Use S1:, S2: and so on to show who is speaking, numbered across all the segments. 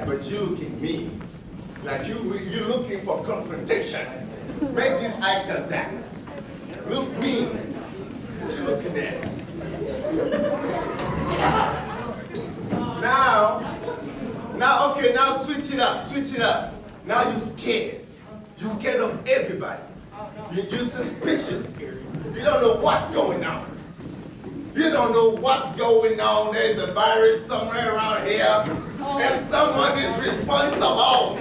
S1: But you look at me like you're looking for confrontation. Make these eye contacts. Look me. What you looking at? Now switch it up, switch it up. Now you're scared. You're scared of everybody. You're suspicious. You don't know what's going on. You don't know what's going on. There's a virus somewhere around here. And someone is responsible.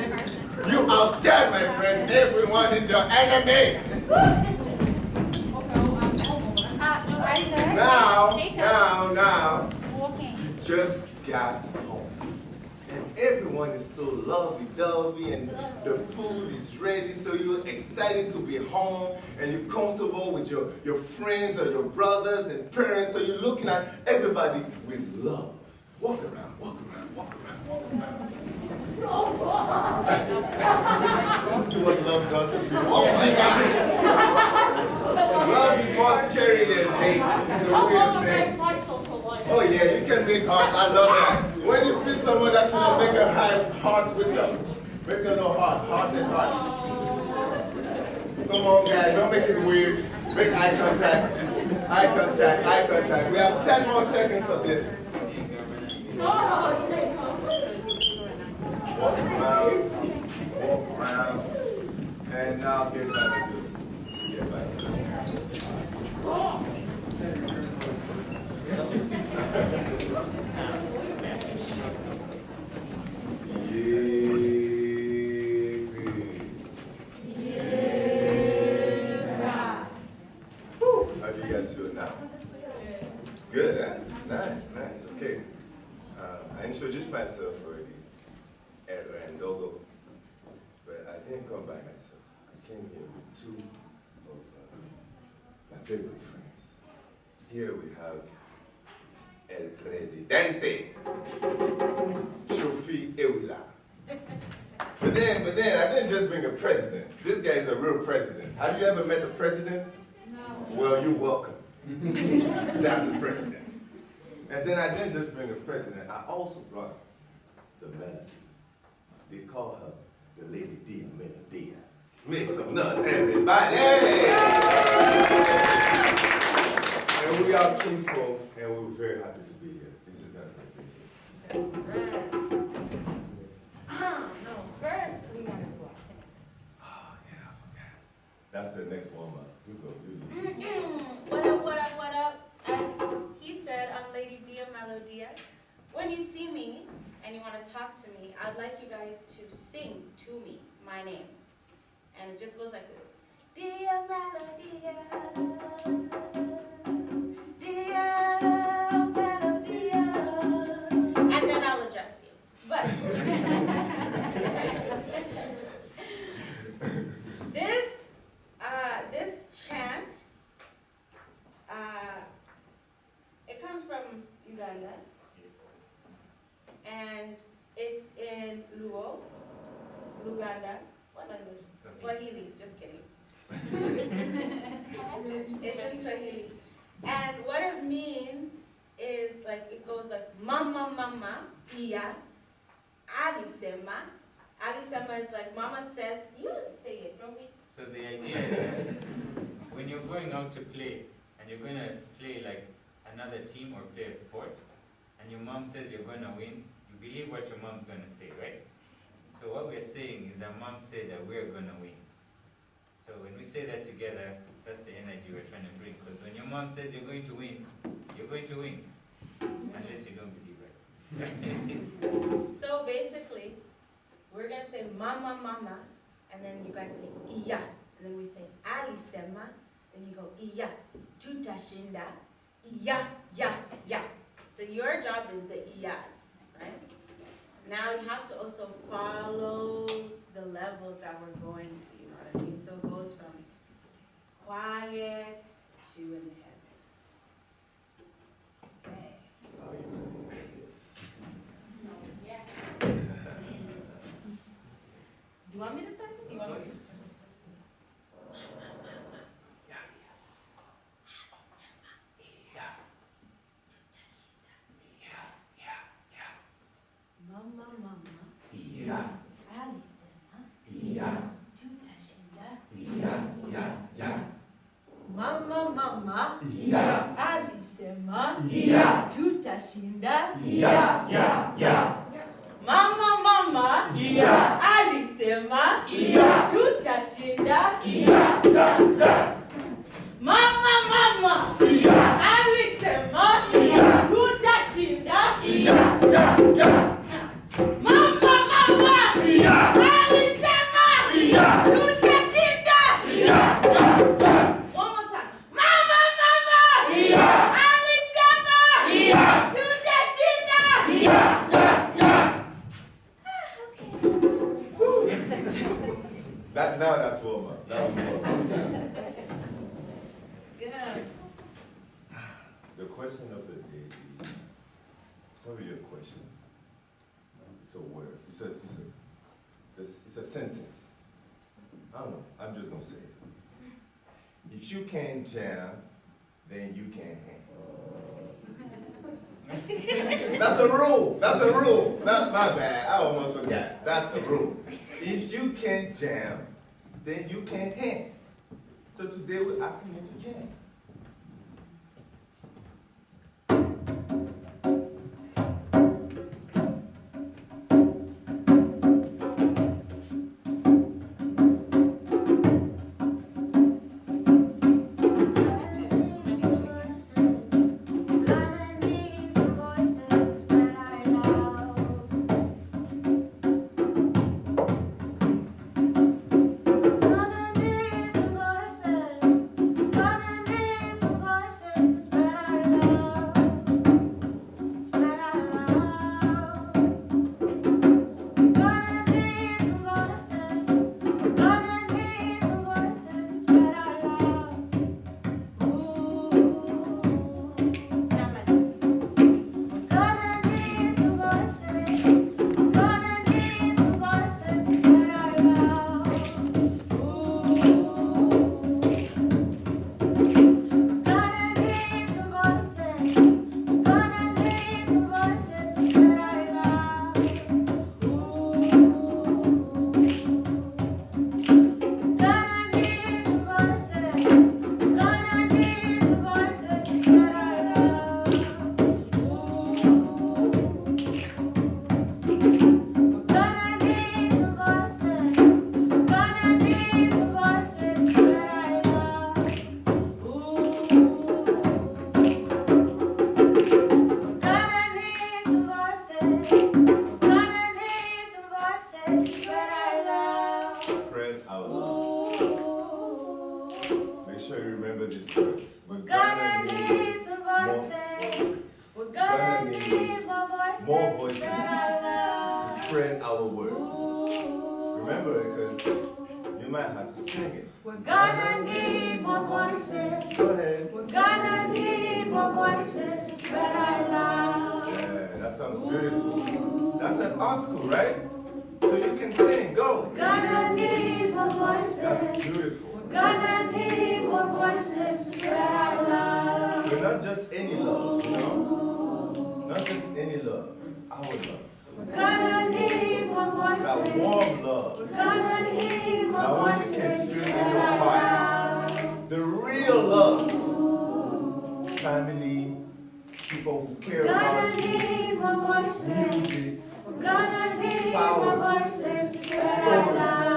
S1: You are scared, my friend. Everyone is your enemy. Now, you just got home. And everyone is so lovey-dovey and the food is ready, so you're excited to be home and you're comfortable with your friends or your brothers and parents, so you're looking at everybody with love. Walk around, walk around, walk around, walk around. That's what love does to people. Oh my God! Love is more scary than hate. It's the weirdest thing. Oh yeah, you can make heart. I love that. When you see someone that you know, make a heart with them. Make a little heart and heart. Come on guys, don't make it weird. Make eye contact. Eye contact, eye contact. We have 10 more seconds of this. Walk around, and now get back to this. Get back to this. How do you guys feel now? It's good, huh? Nice, nice. Okay. I introduced myself already. Dogo, but I didn't come by myself. I came here with two of my favorite friends. Here we have El Presidente, Trophy Ewila. But then I didn't just bring a president. This guy is a real president. Have you ever met a president? No. Well, you're welcome. That's the president. And then I didn't just bring a president. I also brought the melody. They call her the Lady Dia Melodia. Make some noise, everybody! And we are Kinfolk, and we're very happy to be here. This is going to be
S2: good. No, first we want to watch it.
S1: Oh, yeah, okay. That's the next warm-up. You go.
S2: What up? As he said, I'm Lady Dia Melodia. When you see me, and you want to talk to me, I'd like you guys to sing to me my name. And it just goes like this. Dia Melodia, Dia Melodia. And then I'll address you. But this chant, it comes from Uganda. And it's in Luo, Luganda. What language? Swahili, just kidding. It's in Swahili. And what it means is like, it goes like, Mama, Mama, Iya, Alisema. Alisema is like, Mama says, you say it, Robbie.
S3: So the idea is that when you're going out to play, and you're going to play like another team or play a sport, and your mom says you're going to win, you believe what your mom's going to say, right? So what we're saying our mom said that we're gonna win. So when we say that together, that's the energy we're trying to bring. Because when your mom says you're going to win, you're going to win. Unless you don't believe it.
S2: So basically, we're going to say mama, mama, and then you guys say iya. And then we say Ali Sema, then you go iya. Tutashinda, iya, ya, ya. So your job is the iyas, right? Now you have to also follow the levels that we're going to, you know what I mean? So it goes from quiet to intense. Okay.
S1: How you ready for this?
S2: Yeah. Do you want me to start? You want me to? Mama, mama.
S1: Yeah.
S2: Ali Sema.
S1: Yeah.
S2: Tutashinda.
S1: Yeah.
S2: Mama, mama.
S1: Yeah.
S2: Ali Sema.
S1: Yeah.
S2: Tutashinda.
S1: Yeah.
S2: Mama, mama.
S1: Yeah.
S2: Ali Sema.
S1: Yeah.
S2: Tutashinda.
S1: Yeah.
S2: Mama, mama.
S1: Yeah.
S2: Ali Sema.
S1: Yeah.
S2: Tutashinda.
S1: Yeah.
S2: Mama, mama.
S1: Yeah.
S2: Ali Sema.
S1: Yeah.
S2: Tutashinda.
S1: Yeah.
S2: One more time. Mama, mama.
S1: Yeah.
S2: Ali Sema.
S1: Yeah.
S2: Tutashinda.
S1: That's warm up. That's warm up.
S2: Good.
S1: The question of the day is, it's not really a question. It's a word. It's a sentence. I don't know. I'm just gonna say it. If you can't jam, then you can't hang. That's a rule. That's a rule. Not my bad. I almost forgot. That's the rule. If you can't jam, then you can't hang. So today we're asking you to jam. Power, stories,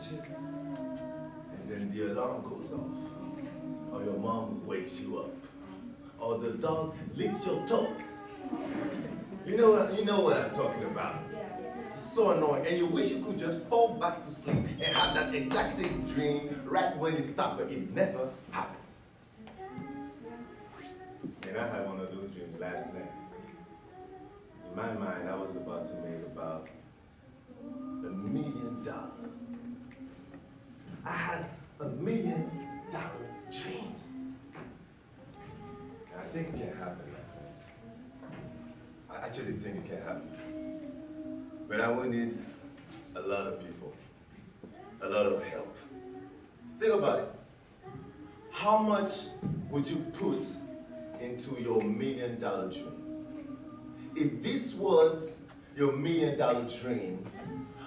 S1: kitchen, and then the alarm goes off, or your mom wakes you up, or the dog licks your toe. You know what I'm talking about. It's so annoying, and you wish you could just fall back to sleep and have that exact same dream right when it stopped, but it never happens. And I had one of those dreams last night. In my mind, I was about to make about $1 million. I had $1 million dreams. And I think it can happen, my friends. I actually think it can happen. But I will need a lot of people, a lot of help. Think about it. How much would you put into your $1 million dream? If this was your $1 million dream,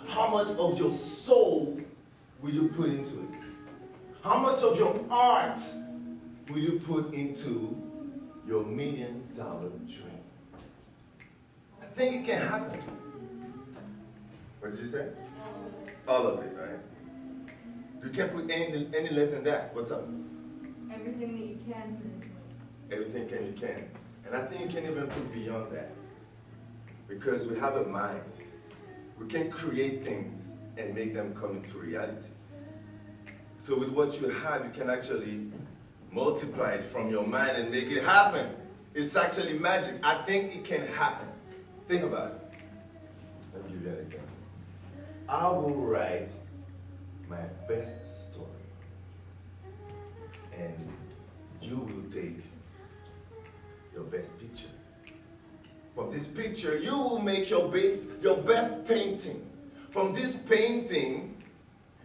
S1: how much of your soul will you put into it? How much of your art will you put into your $1 million dream? I think it can happen. What did you say? All of it, right? You can't put any less than that. What's up?
S4: Everything that you can.
S1: Everything you can. And I think you can even put beyond that. Because we have a mind. We can create things and make them come into reality. So with what you have, you can actually multiply it from your mind and make it happen. It's actually magic. I think it can happen. Think about it. Let me give you an example. I will write my best story, and you will take your best picture. From this picture, you will make your best painting. From this painting,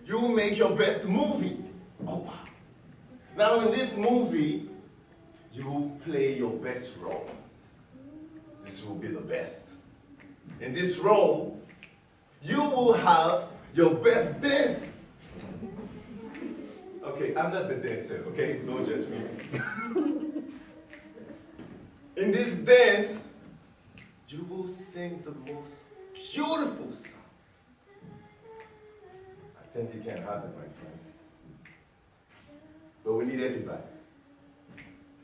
S1: you will make your best movie. Oh wow. Now in this movie, you will play your best role. This will be the best. In this role, you will have your best dance. Okay, I'm not the dancer, okay? Don't judge me. In this dance, you will sing the most beautiful song. I think it can happen, my friends. But we need everybody.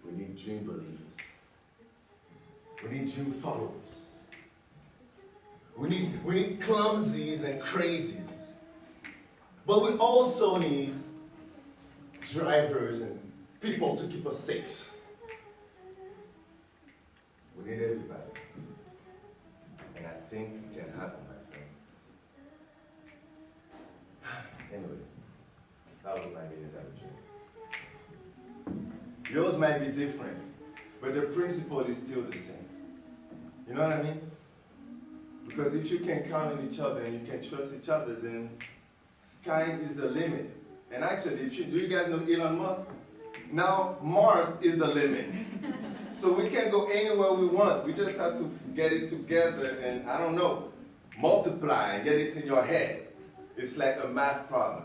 S1: We need dream believers. We need dream followers. We need clumsies and crazies. But we also need drivers and people to keep us safe. We need everybody. And I think it can happen, my friend. Anyway, that was my million dream. Yours might be different, but the principle is still the same. You know what I mean? Because if you can count on each other and you can trust each other, then sky is the limit. And actually, do you guys know Elon Musk? Now Mars is the limit. So we can go anywhere we want. We just have to get it together and, I don't know, multiply and get it in your head. It's like a math problem,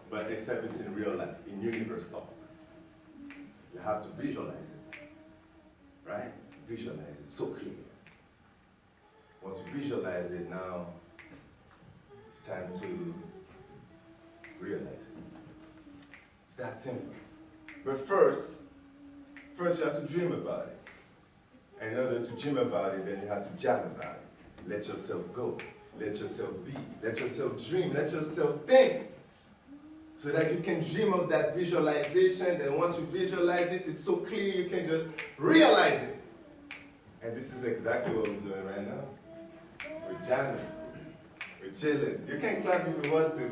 S1: but except it's in real life, in universe talk. You have to visualize it, right? Visualize it so clear. Once you visualize it, now it's time to realize it. It's that simple. But first you have to dream about it. And in order to dream about it, then you have to jam about it. Let yourself go. Let yourself be. Let yourself dream. Let yourself think. So that you can dream of that visualization, and once you visualize it, it's so clear you can just realize it. And this is exactly what we're doing right now. We're jamming. We're chilling. You can clap if you want to.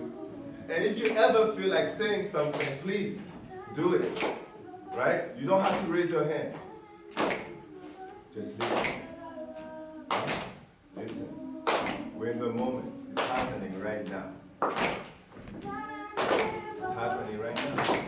S1: And if you ever feel like saying something, please do it. Right? You don't have to raise your hand. Just listen. Listen. We're in the moment. It's happening right now. It's happening right now.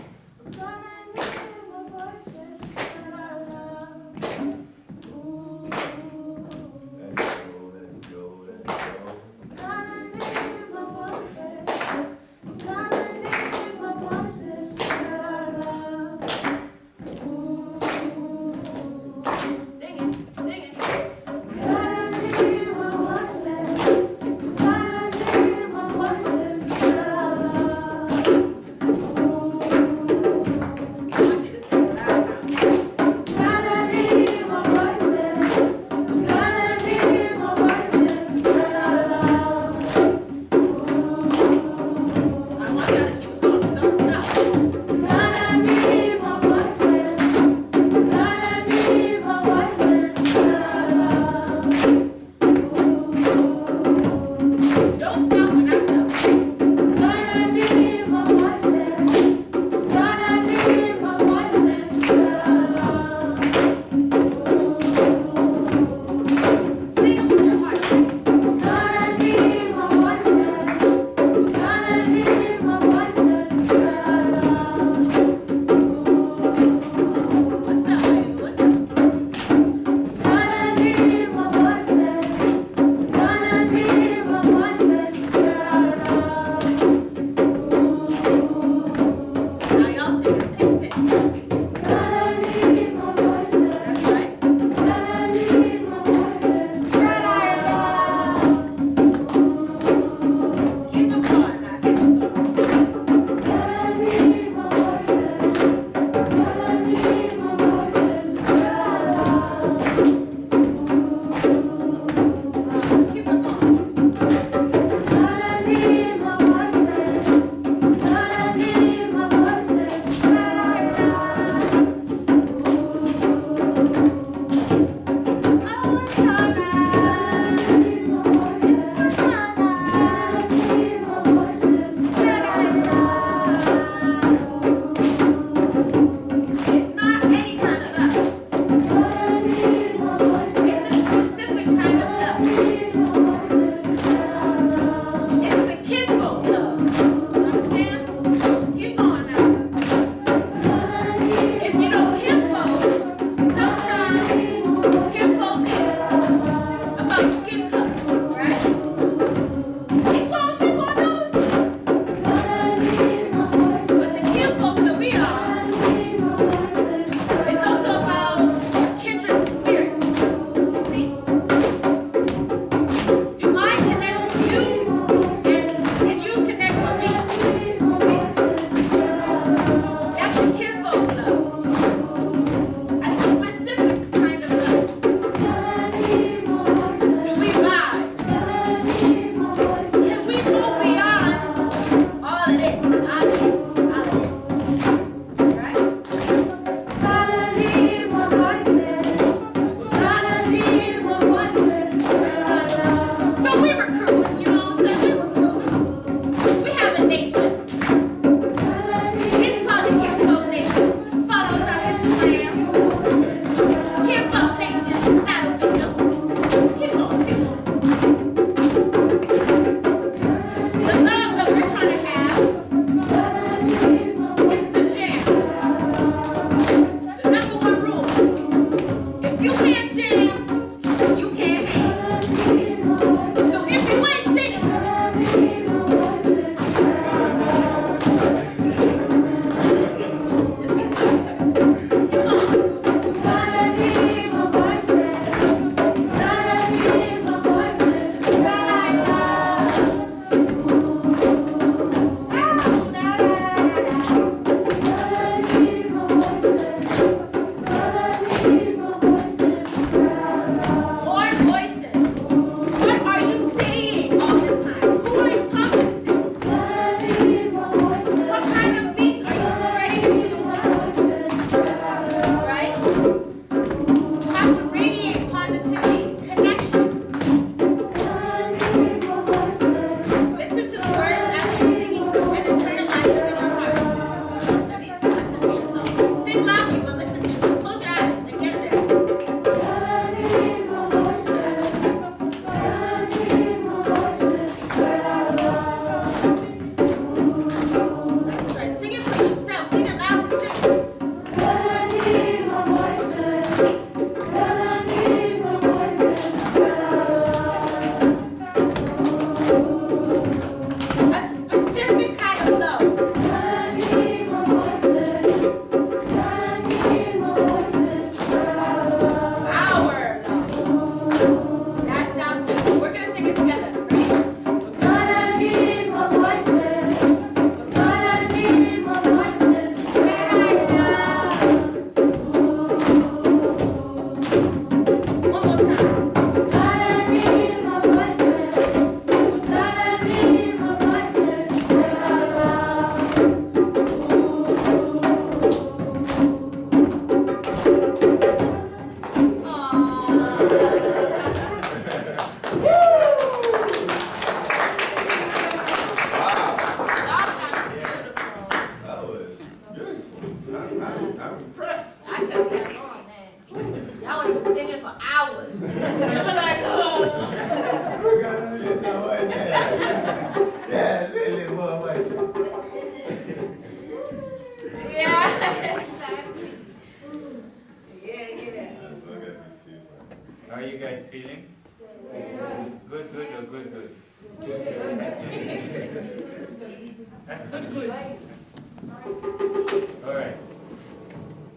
S3: Alright.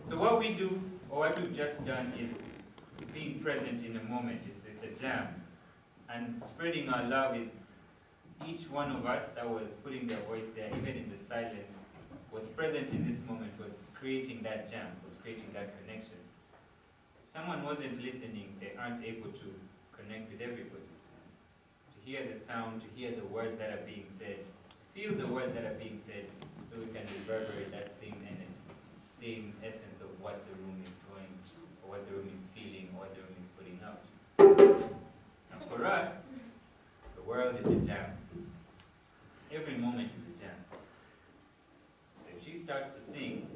S3: So what we do, or what we've just done, is being present in a moment. It's a jam. And spreading our love is each one of us that was putting their voice there, even in the silence, was present in this moment, was creating that jam, was creating that connection. If someone wasn't listening, they aren't able to connect with everybody. To hear the sound, to hear the words that are being said, to feel the words that are being said, so we can reverberate that same energy, same essence of what the room is going, or what the room is feeling, or what the room is putting out. Now for us, the world is a jam. Every moment is a jam. So if she starts to sing,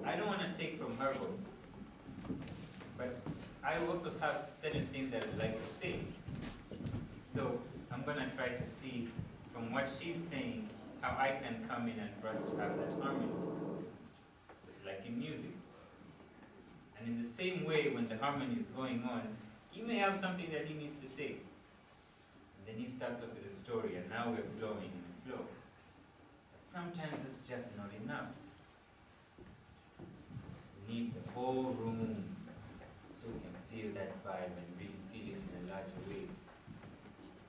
S3: I don't want to take from her voice, but I also have certain things that I'd like to say. So I'm going to try to see from what she's saying how I can come in and for us to have that harmony, just like in music. And in the same way, when the harmony is going on, he may have something that he needs to say. And then he starts off with a story, and now we're flowing in a flow. But sometimes it's just not enough. We need the whole room so we can feel that vibe and really feel it in a larger way.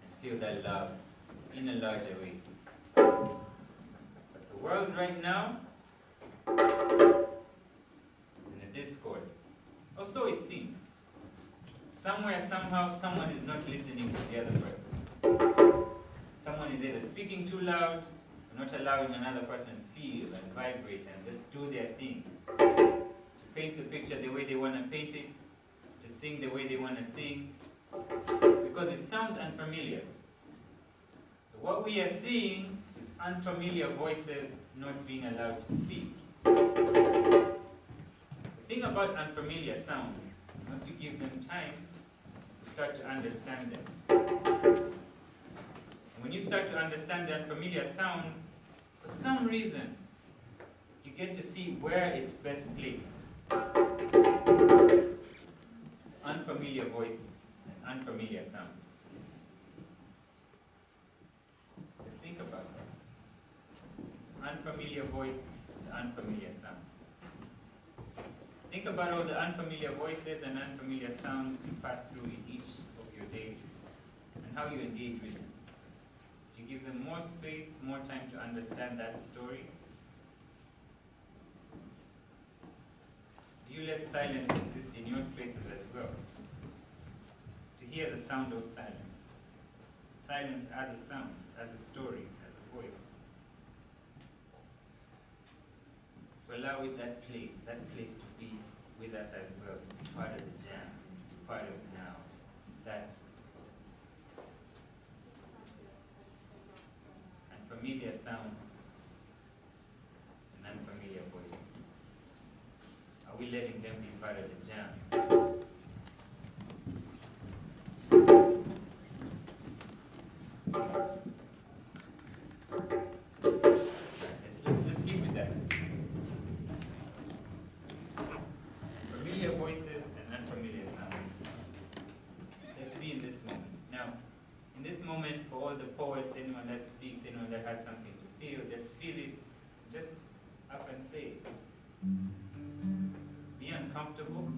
S3: And feel that love in a larger way. But the world right now is in a discord. Or so it seems. Somewhere, somehow, someone is not listening to the other person. Someone is either speaking too loud, or not allowing another person feel and vibrate and just do their thing. To paint the picture the way they want to paint it, to sing the way they want to sing, because it sounds unfamiliar. So what we are seeing is unfamiliar voices not being allowed to speak. The thing about unfamiliar sounds is once you give them time, you start to understand them. And when you start to understand the unfamiliar sounds, for some reason, you get to see where it's best placed. Unfamiliar voice and unfamiliar sound. Just think about that. Unfamiliar voice and unfamiliar sound. Think about all the unfamiliar voices and unfamiliar sounds you pass through in each of your days and how you engage with them. Do you give them more space, more time to understand that story? Do you let silence exist in your spaces as well? To hear the sound of silence. Silence as a sound, as a story, as a voice. To allow it that place to be with us as well, to be part of the jam, to be part of now, that unfamiliar sound and unfamiliar voice. Are we letting them be part of the jam? Let's keep with that. Familiar voices and unfamiliar sounds. Let's be in this moment. Now, in this moment, for all the poets, anyone that speaks, anyone that has something to feel, just feel it, just up and say it. Be uncomfortable.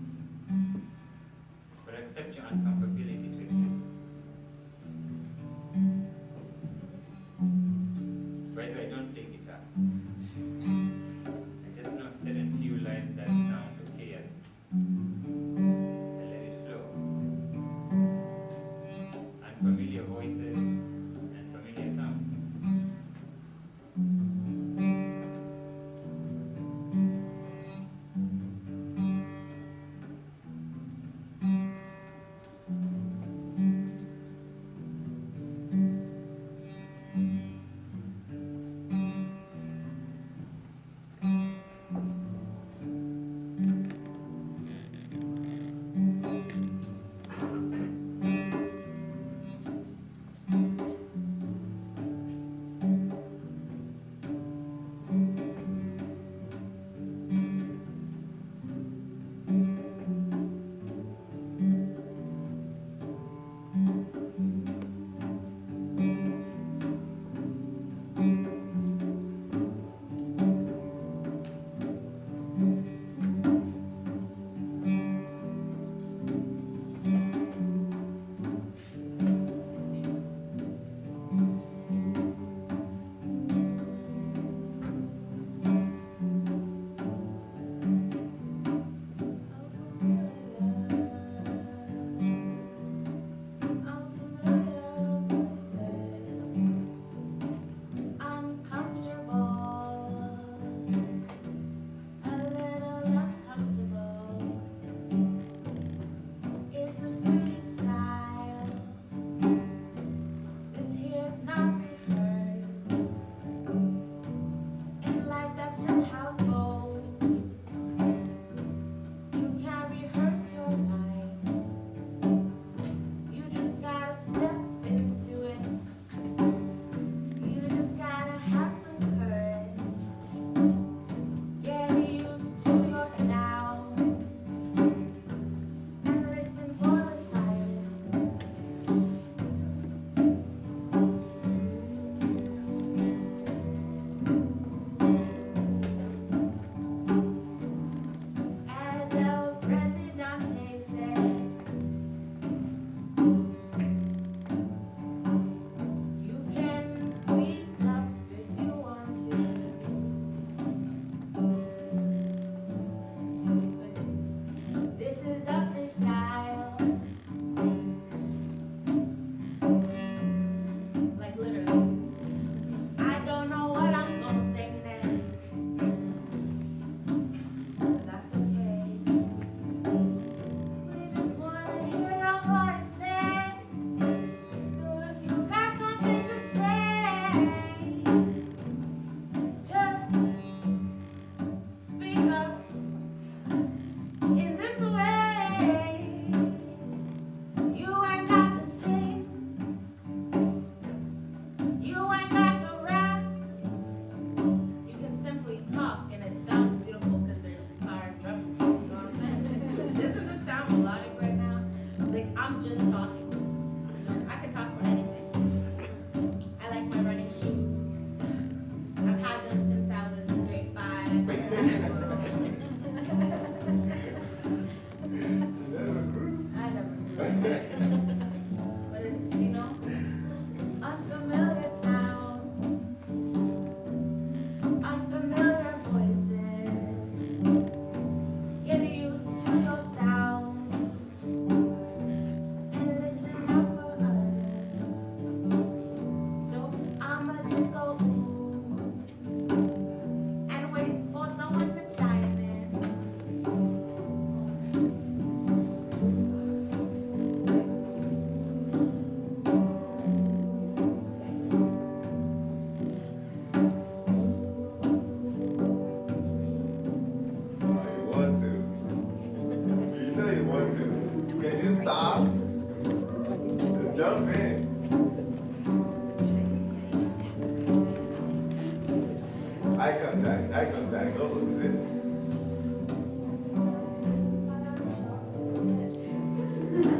S1: Eye contact. Oh, is it?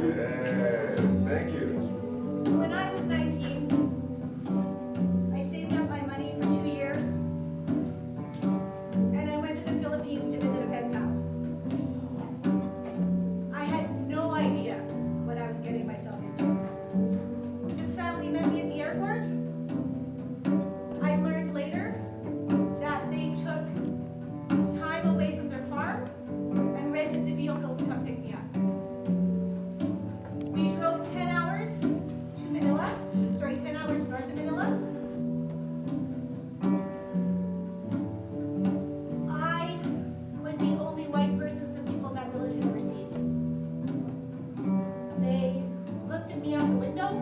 S1: Yeah, thank you.
S5: When I was 19, I saved up my money for 2 years, and I went to the Philippines to visit a pen pal. I had no idea what I was getting myself into. The family met me at the airport. I learned later that they took time away from their farm and rented the vehicle to come pick me up. We drove 10 hours to Manila, 10 hours north of Manila. I was the only white person some people in that village had ever seen. They looked at me out the window.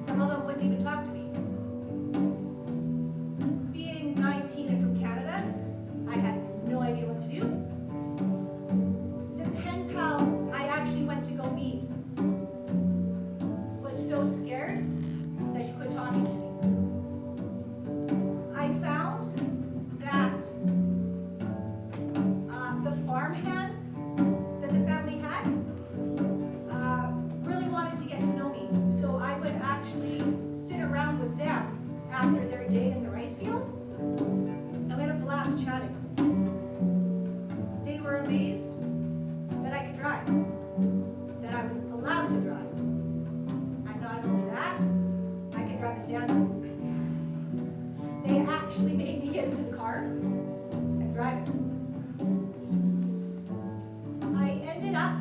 S5: Some of them wouldn't even talk to me. Being 19 and from Canada, I had no idea what to do. The pen pal I actually went to go meet was so scared that she quit talking to me. I found that the farm hands that the family had really wanted to get to know me. So I would actually sit around with them after their day in the rice field. I had a blast chatting. They were amazed that I could drive, that I was allowed to drive. And not only that, I could drive a stand-up. They actually made me get into the car and drive it. I ended up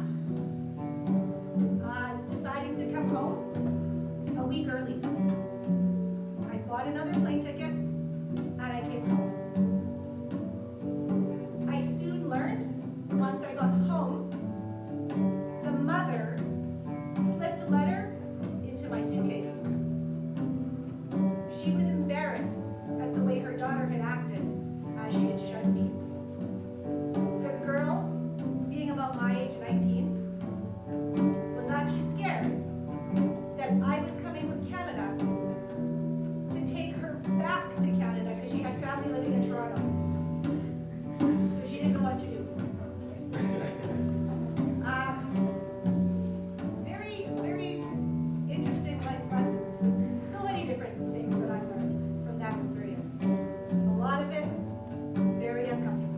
S5: deciding to come home a week early. I bought another plane ticket and I came home. I soon learned, once I got home, the mother slipped a letter into my suitcase. She was embarrassed at the way her daughter had acted as she had shunned me. The girl, being about my age, 19, was actually scared that I was coming from Canada to take her back to Canada because she had family living in Toronto. So she didn't know what to do. Very, very interesting life lessons. So many different things that I learned from that experience. A lot of it very uncomfortable.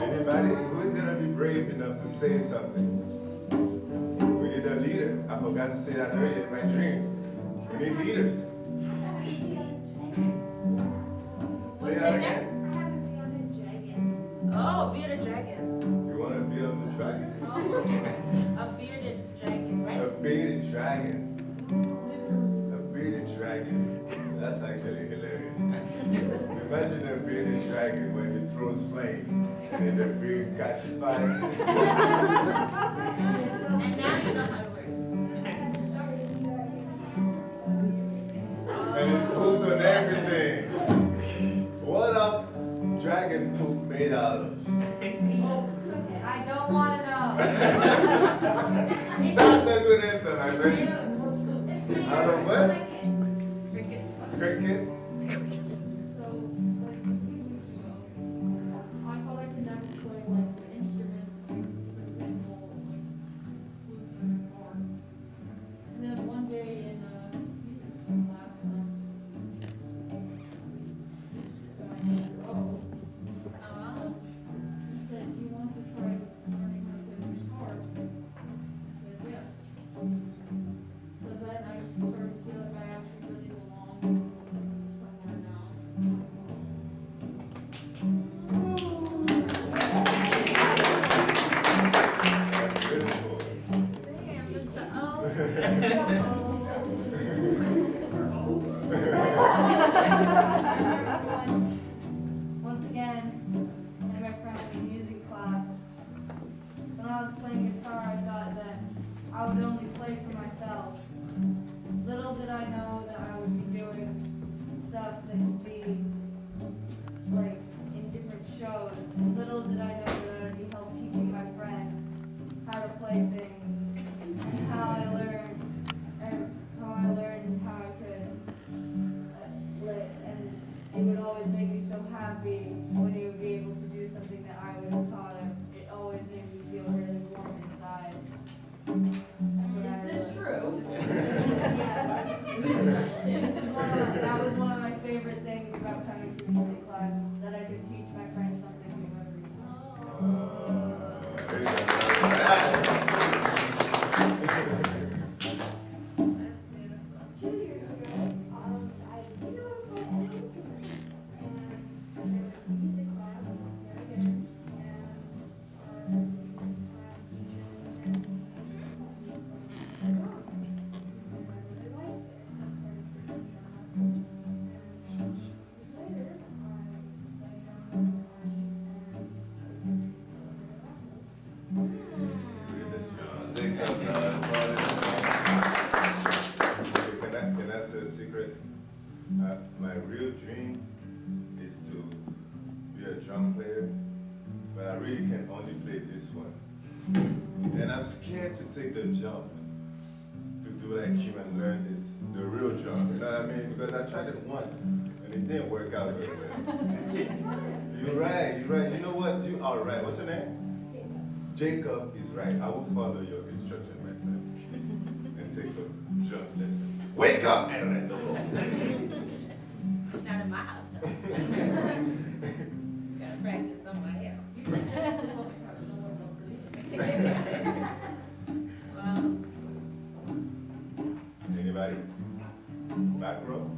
S1: Anybody who's gonna be brave enough to say something? We need a leader. I forgot to say that earlier in my dream. We need leaders. Say that again.
S2: Oh, bearded dragon.
S1: You want to be on the dragon?
S2: Oh, a bearded dragon,
S1: A
S2: right?
S1: bearded dragon. A bearded dragon. That's actually hilarious. Imagine a bearded dragon when he throws flame and then the beard catches fire.
S2: And now you know how it works.
S1: And it pooped on everything. What up dragon poop made out of?
S4: I don't want to know.
S1: That's a good answer, my friend. Out of what?
S2: Cricket.
S1: Crickets?
S6: So, like a few weeks ago, I thought I could never play like an instrument, like for example, like flute and horn. And then one day in music class, this guy named Ro, he said, "Do you want to try learning how to play the guitar?" I said, "Yes." So then I started to feel like I actually really belong somewhere now.
S1: Beautiful.
S2: Damn, Mr. O.
S4: Once again, I met from a music class. When I was playing guitar, I thought that I would only play for myself. That was one of my favorite things about coming to music class, that I could teach my friends something new every
S2: That's beautiful.
S5: 2 years ago, I didn't know how to play any instruments. And I went to music class there again, and our music class teachers said, I just want you to play drums. And I really liked it. I started taking drum lessons, and years later, I played drums and
S1: Can I say a secret? My real dream is to be a drum player, but I really can only play this one. And I'm scared to take the jump to do like you and learn the real drum, you know what I mean? Because I tried it once and it didn't work out very well. You're right. You know what? You are right. What's your name? Jacob is right. I will follow your instruction, my friend, and take some drums lessons. Wake up, Errendo!
S2: Not in my house, though. Gotta practice somebody else. Well,
S1: Anybody? Back row?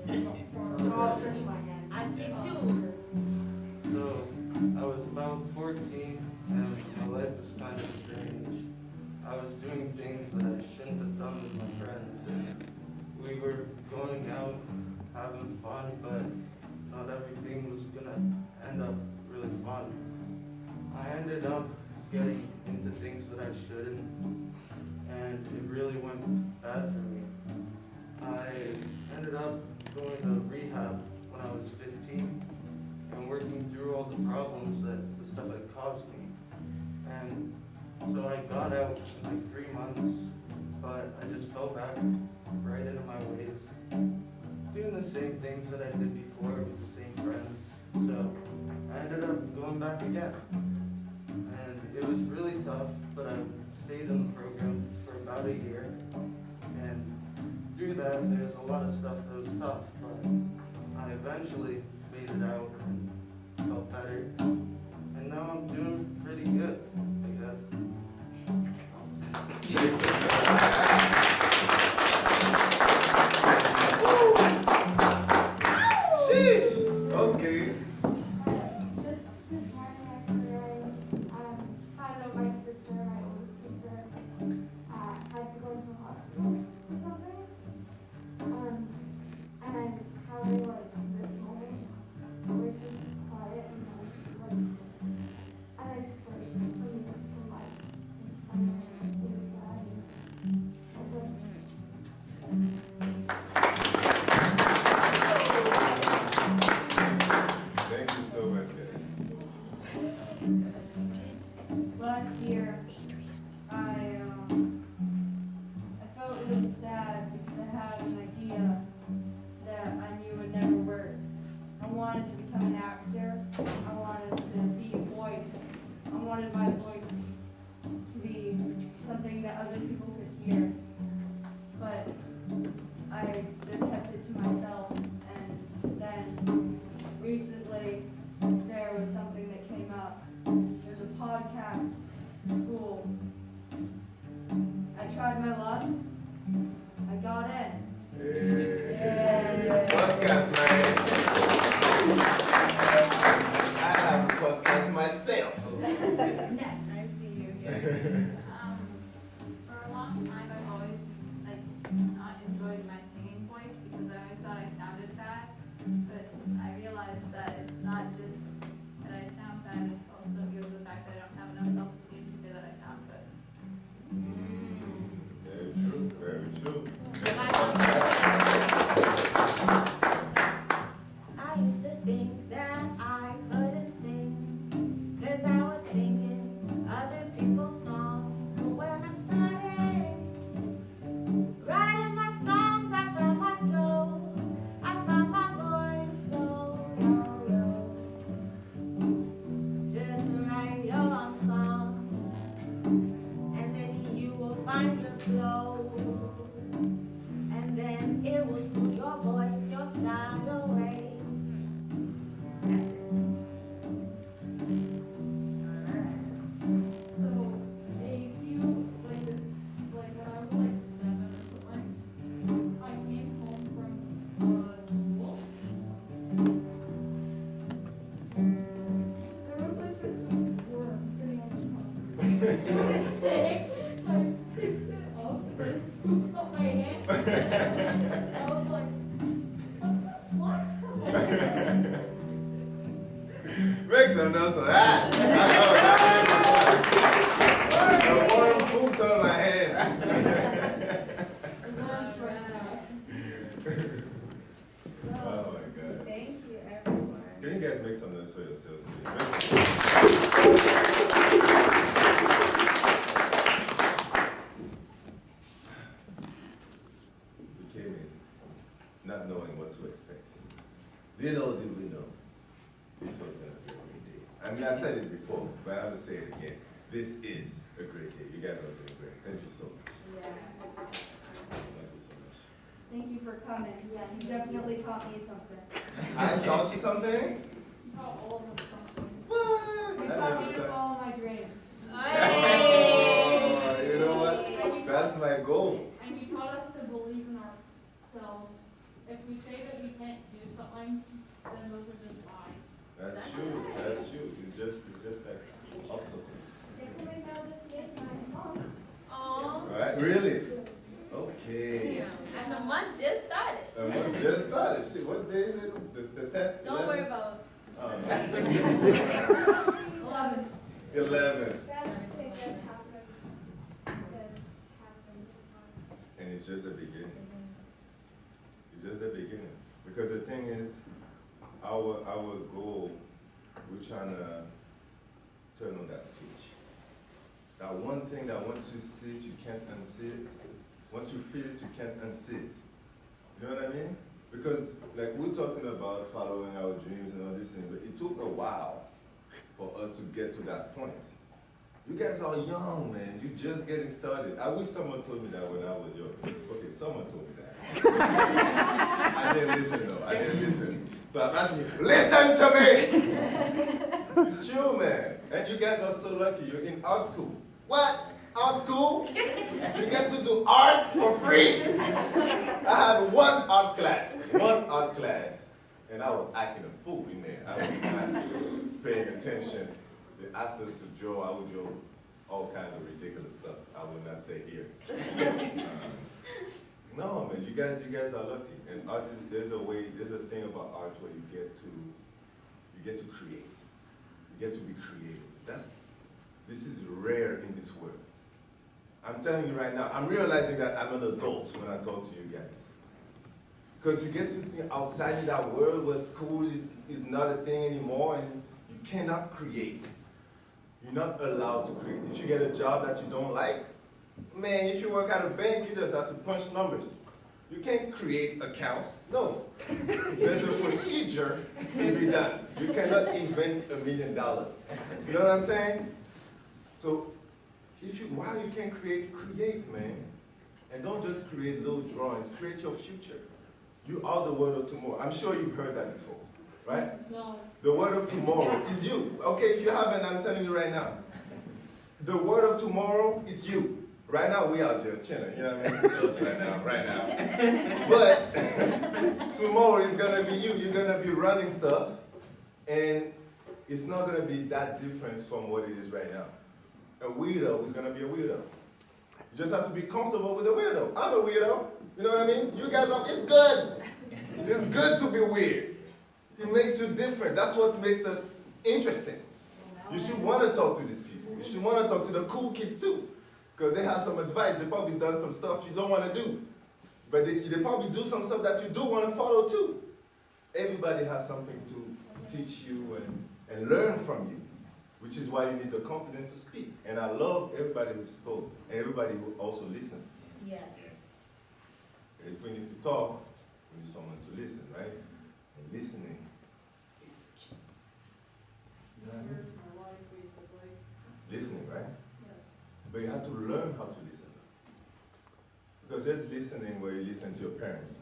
S5: I'll stretch my hand.
S2: I see two.
S7: So, I was about 14, and my life was kind of strange. I was doing things that I shouldn't have done with my friends. We were going out, having fun, but not everything was gonna end up really fun. I ended up getting into things that I shouldn't, and it really went bad for me. I ended up going to rehab when I was 15 and working through all the problems that the stuff had caused me. And so I got out in like 3 months, but I just fell back right into my ways, doing the same things that I did before with the same friends. So I ended up going back again. And it was really tough, but I stayed in the program for about a year. And through that, there's a lot of stuff that was tough, but I eventually made it out and felt better. And now I'm doing pretty good, I guess.
S1: Sheesh! Okay.
S5: Just this morning after I found out my sister, my oldest sister, had to go to the hospital or something. And how like this moment, I was just quiet and I was just like, a nice place for me to life. And it was sad. And it was
S1: Thank you so much, guys.
S4: Last year, I felt really sad because I had an idea that I knew would never work. I wanted to become an actor. I wanted to be a voice. I wanted my voice to be something that other people could hear. But I just kept it to myself. And then recently, there was something that came up. There's a podcast school. I tried my luck. I got in.
S1: Hey. Podcast, man. I have a podcast myself.
S2: I see you, yeah.
S8: For a long time, I've always not enjoyed my singing voice because I always thought I sounded bad. But I realized that it's not just that I sound bad; it also gives the fact that I don't have enough self-esteem to say that I sound good.
S1: Very true, very true.
S2: I used to think that I couldn't sing, 'cause I was singing other people's songs. But when I started writing my songs, I found my flow, I found my voice, so yo. Just write your own song, and then you will find your flow. It will suit your voice, your style, your way. That's it.
S6: So, if you, like, when I was like 7 or something, I came home from school. There was like this worm sitting on the top. The next day, I picked it up and it pooped on my hand. I was like, what's this black stuff?
S1: Make some noise for that. The worm pooped on my head.
S2: So,
S1: Oh my God.
S2: thank you, everyone.
S1: Can you guys make some noise for yourselves? We came in not knowing what to expect. Little did we know this was going to be a great day. I mean, I said it before, but I'm going to say it again. This is a great day. You guys are doing great. Thank you so much.
S2: Yeah.
S1: Thank you so much.
S5: Thank you for coming. Yeah, you definitely taught me something.
S1: I taught you something?
S6: You taught all of us something.
S1: What?
S5: You
S1: I
S5: taught me
S1: never
S5: to
S1: thought-
S5: follow my dreams.
S1: Oh, you know what? That's my goal.
S6: And you taught us to believe in ourselves. If we say that we can't do something, then those are just lies.
S1: That's true. That's true. It's just like obstacles.
S5: Definitely know this is my mom.
S2: Oh,
S1: Right? Really? Okay.
S2: and the month just started.
S1: We just started. Shit, what day is it? The 10th?
S2: Don't worry about it.
S5: 11.
S1: 11.
S5: That's the thing that's happened this month.
S1: And it's just the beginning. It's just the beginning. Because the thing is, our goal, we're trying to turn on that switch. That one thing that once you see it, you can't unsee it. Once you feel it, you can't unsee it. You know what I mean? Because like we're talking about following our dreams and all this thing, but it took a while for us to get to that point. You guys are young, man. You're just getting started. I wish someone told me that when I was young. Okay, someone told me that. I didn't listen though. I didn't listen. So I'm asking you, listen to me! It's true, man. And you guys are so lucky. You're in art school. What? Art school? You get to do art for free? I had one art class, and I was acting a fool in there. I was not paying attention. They asked us to draw. I would draw all kinds of ridiculous stuff. I will not say here. No, man, you guys are lucky. And artists, there's a thing about art where you get to create. You get to be creative. This is rare in this world. I'm telling you right now, I'm realizing that I'm an adult when I talk to you guys. Because you get to think outside of that world where school is not a thing anymore and you cannot create. You're not allowed to create. If you get a job that you don't like, man, if you work at a bank, you just have to punch numbers. You can't create accounts. No. There's a procedure to be done. You cannot invent $1 million. You know what I'm saying? So, while you can create, man. And don't just create little drawings. Create your future. You are the world of tomorrow. I'm sure you've heard that before, right?
S6: No.
S1: The word of tomorrow is you. Okay, if you haven't, I'm telling you right now. The word of tomorrow is you. Right now, we out here chilling, you know what I mean? It's us right now. But tomorrow is going to be you. You're going to be running stuff, and it's not going to be that different from what it is right now. A weirdo is going to be a weirdo. You just have to be comfortable with a weirdo. I'm a weirdo. You know what I mean? You guys are, it's good. It's good to be weird. It makes you different. That's what makes us interesting. You should want to talk to these people. You should want to talk to the cool kids too. Because they have some advice. They probably done some stuff you don't want to do. But they probably do some stuff that you do want to follow too. Everybody has something to teach you and learn from you. Which is why you need the confidence to speak. And I love everybody who spoke. And everybody who also listened.
S2: Yes.
S1: If we need to talk, we need someone to listen, right? And listening is the key. You know what I mean? Listening, right? But you have to learn how to listen. Because there's listening where you listen to your parents.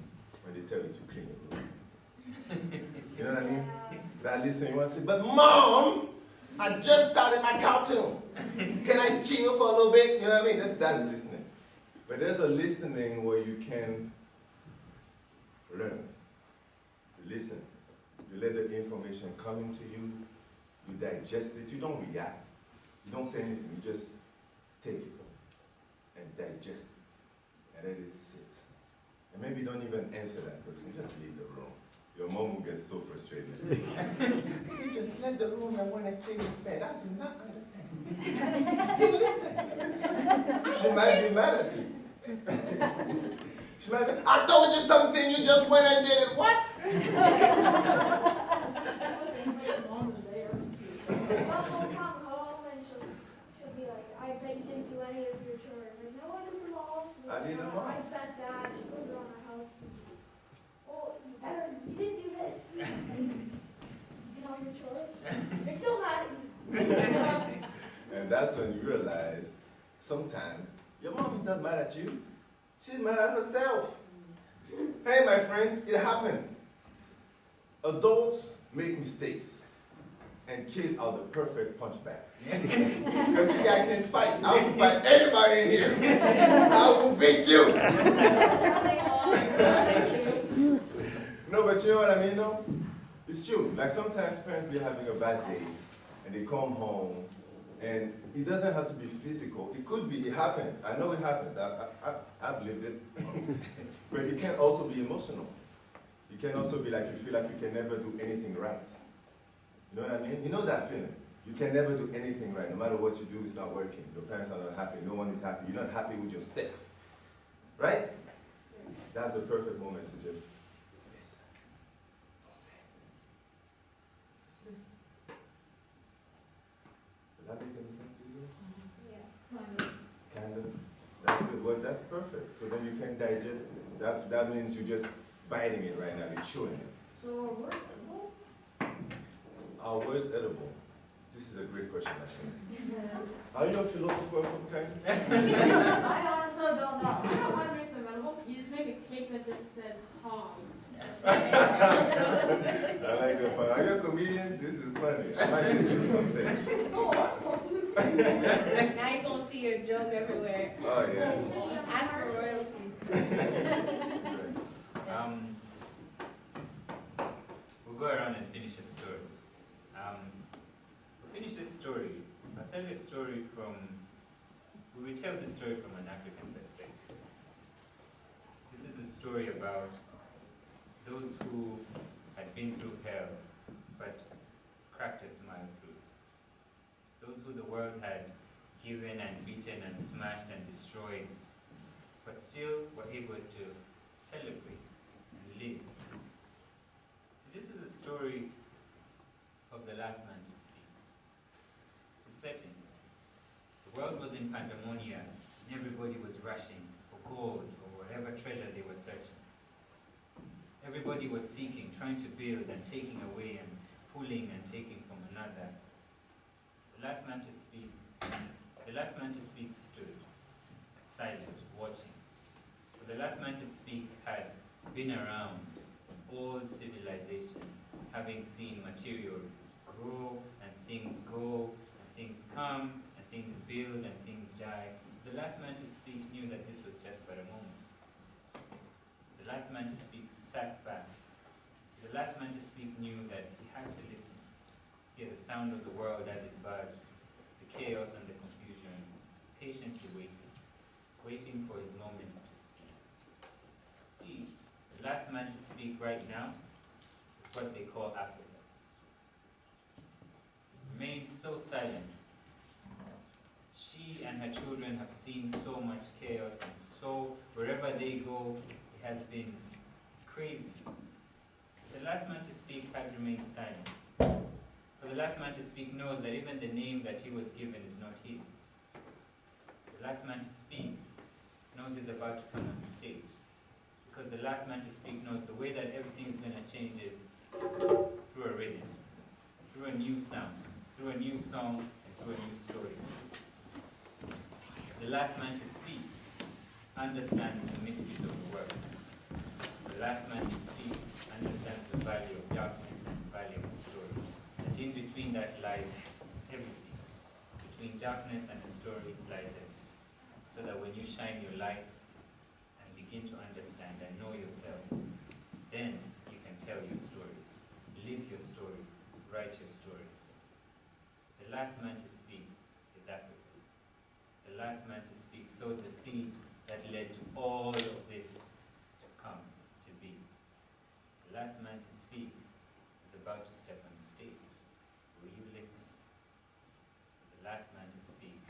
S1: when they tell you to clean your room. You know what I mean? That listen, you want to say, but Mom, I just started my cartoon. Can I chill for a little bit? You know what I mean? That's listening. But there's a listening where you can learn. You listen. You let the information come into you. You digest it. You don't react. You don't say anything. You just take it and digest it. And let it sit. And maybe don't even answer that person. Just leave the room. Your mom will get so frustrated. He just left the room and went and cleaned his bed. I do not understand. He listened. She might be mad at you. She might be, I told you something, you just went and did it. What?
S6: Mom is there.
S4: Mom will come home and she'll be like, I bet you didn't do any of your chores. Like, no, I didn't do all.
S1: I did them all.
S4: I bet that. She goes around the house. Well, you didn't do this. You did all your chores. They're still mad at you.
S1: And that's when you realize sometimes your mom is not mad at you. She's mad at herself. Hey, my friends, it happens. Adults make mistakes, and kids are the perfect punch bag. Because you guys can fight. I will fight anybody in here. I will beat you. No, but you know what I mean, though? It's true. Like sometimes parents be having a bad day, and they come home, and it doesn't have to be physical. It could be, it happens. I know it happens. I've lived it. But it can also be emotional. It can also be like you feel like you can never do anything right. You know what I mean? You know that feeling. You can never do anything right. No matter what you do, it's not working. Your parents are not happy. No one is happy. You're not happy with yourself. Right? That's a perfect moment to just listen. Don't say anything. Just listen. Does that make any sense to you?
S4: Yeah.
S1: Kind of. That's good. Well, that's perfect. So then you can digest it. That means you're just biting it right now. You're chewing it.
S6: So are words edible?
S1: Are words edible? This is a great question, actually. Are you a philosopher of some kind?
S6: I honestly don't know. I know how to make them edible. You just make a cake that just says hi.
S1: I like that part. Are you a comedian? This is funny. I might do this on stage.
S6: Oh, I'm positive.
S2: Now you're gonna see your joke everywhere.
S1: Oh, yeah.
S2: Ask for royalties.
S3: We'll go around and finish a story. We'll finish this story. I'll tell you a story we'll retell the story from an African perspective. This is a story about those who had been through hell, but cracked a smile through. Those who the world had given and beaten and smashed and destroyed, but still were able to celebrate and live. So this is a story of the last man to speak. The setting. The world was in pandemonium, and everybody was rushing for gold or whatever treasure they were searching. Everybody was seeking, trying to build and taking away and pulling and taking from another. The last man to speak stood, silent, watching. For the last man to speak had been around all civilization, having seen material grow and things go and things come and things build and things die. The last man to speak knew that this was just but a moment. The last man to speak sat back. The last man to speak knew that he had to listen, hear the sound of the world as it buzzed, the chaos and the confusion, patiently waiting for his moment to speak. See, the last man to speak right now is what they call Africa. It's remained so silent. She and her children have seen so much chaos, and so wherever they go, it has been crazy. The last man to speak has remained silent. For the last man to speak knows that even the name that he was given is not his. The last man to speak knows he's about to come on the stage. Because the last man to speak knows the way that everything is going to change is through a rhythm, through a new sound, through a new song, and through a new story. The last man to speak understands the mysteries of the world. The The last man to speak understands the value of darkness and the value of the story. And in between that lies everything. Between darkness and the story lies everything. So that when you shine your light and begin to understand and know yourself, then you can tell your story, live your story, write your story. The last man to speak is Africa. The last man to speak sowed the seed that led to all of this to come to be. The last man to speak is about to step on the stage. Will you listen? The last man to speak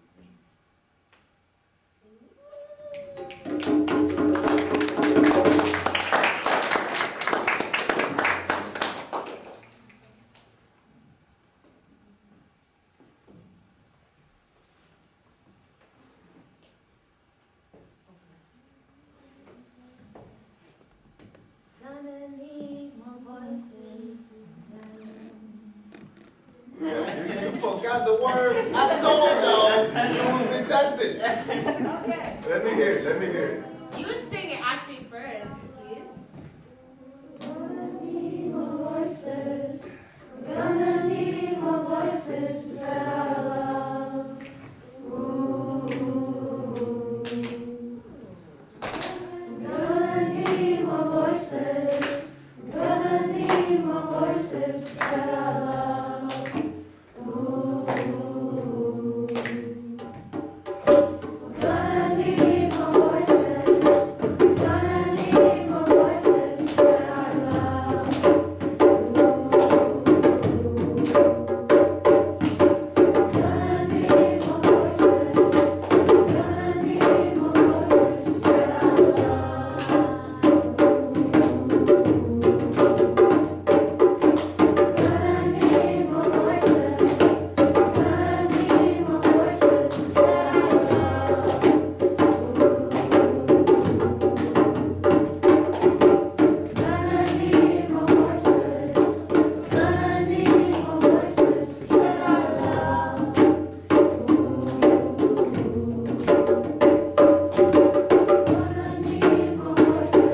S3: is me.
S2: Gonna need more voices this time.
S1: Yeah, you forgot the words. I told y'all you will be tested.
S2: Okay.
S1: Let me hear it. Let me hear it.
S2: You sing it actually first, please.
S4: Gonna need more voices. Gonna need more voices to spread our love. Ooh. Gonna need more voices. Gonna need more voices to spread our love. Ooh. Gonna need more voices. Gonna need more voices to spread our love. Gonna need more voices. Gonna need more voices to spread our love. Gonna need more voices. Gonna need more voices to spread our love. Gonna need more voices. Gonna need more voices to spread our love. Gonna need more voices.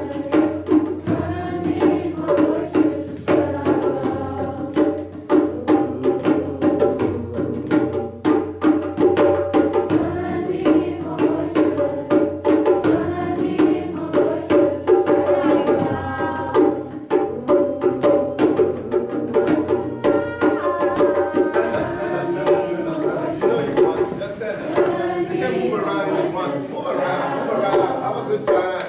S4: Gonna need more voices to spread our love. Gonna need more voices. Gonna need more voices to spread our love.
S1: Stand up, stand up, stand up, stand up, stand up. You know you want to. Just stand up. You can move around if you want to. Move around, move around. Have a good time.